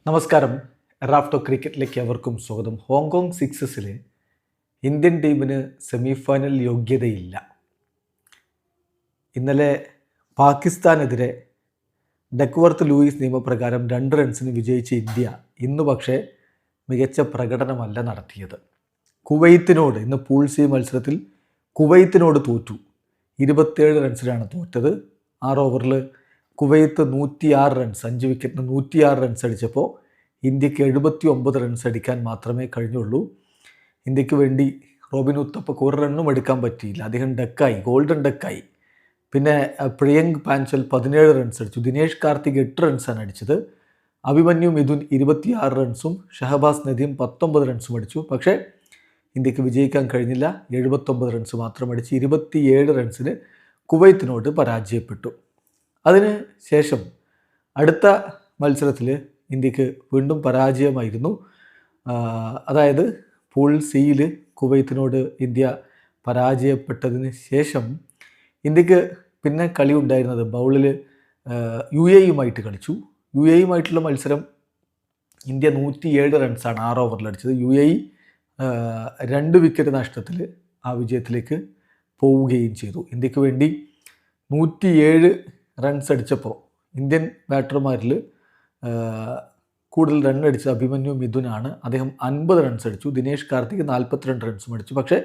നമസ്കാരം. റാഫ്റ്റോ ക്രിക്കറ്റിലേക്ക് അവർക്കും സ്വാഗതം. ഹോങ്കോങ് സിക്സസിൽ ഇന്ത്യൻ ടീമിന് സെമി ഫൈനൽ യോഗ്യതയില്ല. ഇന്നലെ പാകിസ്ഥാനെതിരെ ഡക്വർത്ത് ലൂയിസ് നിയമപ്രകാരം 2 റൺസിന് വിജയിച്ച ഇന്ത്യ ഇന്ന് പക്ഷേ മികച്ച പ്രകടനമല്ല നടത്തിയത്. കുവൈത്തിനോട് ഇന്ന് പൂൾ സി മത്സരത്തിൽ കുവൈത്തിനോട് തോറ്റു. 27 റൺസിനാണ് തോറ്റത്. 6 ഓവറിൽ കുവൈത്ത് 106 റൺസ്, 5 വിക്കറ്റിന് 106 റൺസ് അടിച്ചപ്പോൾ ഇന്ത്യക്ക് 79 റൺസ് അടിക്കാൻ മാത്രമേ കഴിഞ്ഞുള്ളൂ. ഇന്ത്യക്ക് വേണ്ടി റോബിൻ ഉത്തപ്പക്ക് 1 റണ്ണും എടുക്കാൻ പറ്റിയില്ല. അദ്ദേഹം ഡക്കായി, ഗോൾഡൻ ഡക്കായി. പിന്നെ പ്രിയങ്ക് പാഞ്ചൽ 17 റൺസ് അടിച്ചു. ദിനേഷ് കാർത്തിക് 8 റൺസാണ് അടിച്ചത്. അഭിമന്യു മിഥുൻ 26 റൺസും ഷഹബാസ് നദീം 19 റൺസും അടിച്ചു. പക്ഷേ ഇന്ത്യക്ക് വിജയിക്കാൻ കഴിഞ്ഞില്ല. 79 റൺസ് മാത്രം അടിച്ച് 27 റൺസിന് കുവൈത്തിനോട് പരാജയപ്പെട്ടു. അതിന് ശേഷം അടുത്ത മത്സരത്തിൽ ഇന്ത്യക്ക് വീണ്ടും പരാജയമായിരുന്നു. അതായത് പൂൾ സിയിൽ കുവൈത്തിനോട് ഇന്ത്യ പരാജയപ്പെട്ടതിന് ശേഷം ഇന്ത്യക്ക് പിന്നെ കളി ഉണ്ടായിരുന്നത് ബൗളിൽ UAE കളിച്ചു. UAE മത്സരം ഇന്ത്യ 107 റൺസാണ് 6 ഓവറിൽ അടിച്ചത്. UAE 2 വിക്കറ്റ് നഷ്ടത്തിൽ ആ വിജയത്തിലേക്ക് പോവുകയും ചെയ്തു. ഇന്ത്യക്ക് വേണ്ടി 107 റൺസ് അടിച്ചപ്പോൾ ഇന്ത്യൻ ബാറ്റർമാരിൽ കൂടുതൽ റൺ അടിച്ച അഭിമന്യു മിഥുനാണ്. അദ്ദേഹം 50 റൺസ് അടിച്ചു. ദിനേഷ് കാർത്തിക് 42 റൺസും അടിച്ചു. പക്ഷേ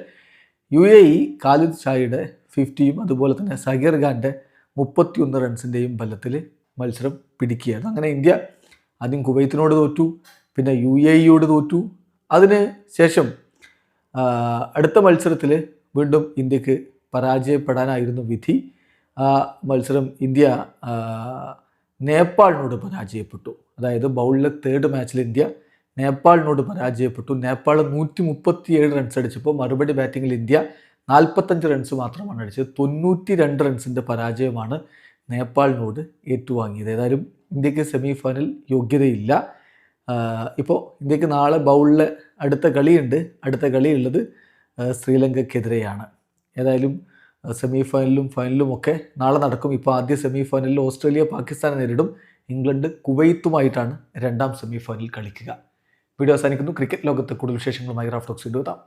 UAE ഖാലിദ് ഷായുടെ 50യും അതുപോലെ തന്നെ സഗീർ ഖാൻ്റെ 31 റൺസിൻ്റെയും ബലത്തിൽ മത്സരം പിടിക്കുകയായിരുന്നു. അങ്ങനെ ഇന്ത്യ ആദ്യം കുവൈത്തിനോട് തോറ്റു, പിന്നെ UAEയോട് തോറ്റു. അതിന് ശേഷം അടുത്ത മത്സരത്തിൽ വീണ്ടും ഇന്ത്യക്ക് പരാജയപ്പെടാനായിരുന്നു വിധി. ആ മത്സരം ഇന്ത്യ നേപ്പാളിനോട് പരാജയപ്പെട്ടു. അതായത് ബൗളിലെ 3rd മാച്ചിൽ ഇന്ത്യ നേപ്പാളിനോട് പരാജയപ്പെട്ടു. നേപ്പാൾ 137 റൺസ് അടിച്ചപ്പോൾ മറുപടി ബാറ്റിങ്ങിൽ ഇന്ത്യ 45 റൺസ് മാത്രമാണ് അടിച്ചത്. 92 റൺസിൻ്റെ പരാജയമാണ് നേപ്പാളിനോട് ഏറ്റുവാങ്ങിയത്. ഏതായാലും ഇന്ത്യക്ക് സെമി ഫൈനൽ യോഗ്യതയില്ല. ഇപ്പോൾ ഇന്ത്യക്ക് നാളെ ബൗളിലെ അടുത്ത കളിയുണ്ട്. അടുത്ത കളിയുള്ളത് ശ്രീലങ്കയ്ക്കെതിരെയാണ്. ഏതായാലും സെമി ഫൈനലും ഫൈനലും ഒക്കെ നാളെ നടക്കും. ഇപ്പോൾ ആദ്യ സെമി ഫൈനലിൽ ഓസ്ട്രേലിയ പാകിസ്ഥാനെ നേരിടും. ഇംഗ്ലണ്ട് കുവൈത്തുമായിട്ടാണ് 2ാം സെമി ഫൈനൽ കളിക്കുക. വീഡിയോ അവസാനിക്കുന്നു. ക്രിക്കറ്റ് ലോകത്തെ കൂടുതൽ വിശേഷങ്ങളുമായി റാഫ്റ്റോക്സ് എത്താം.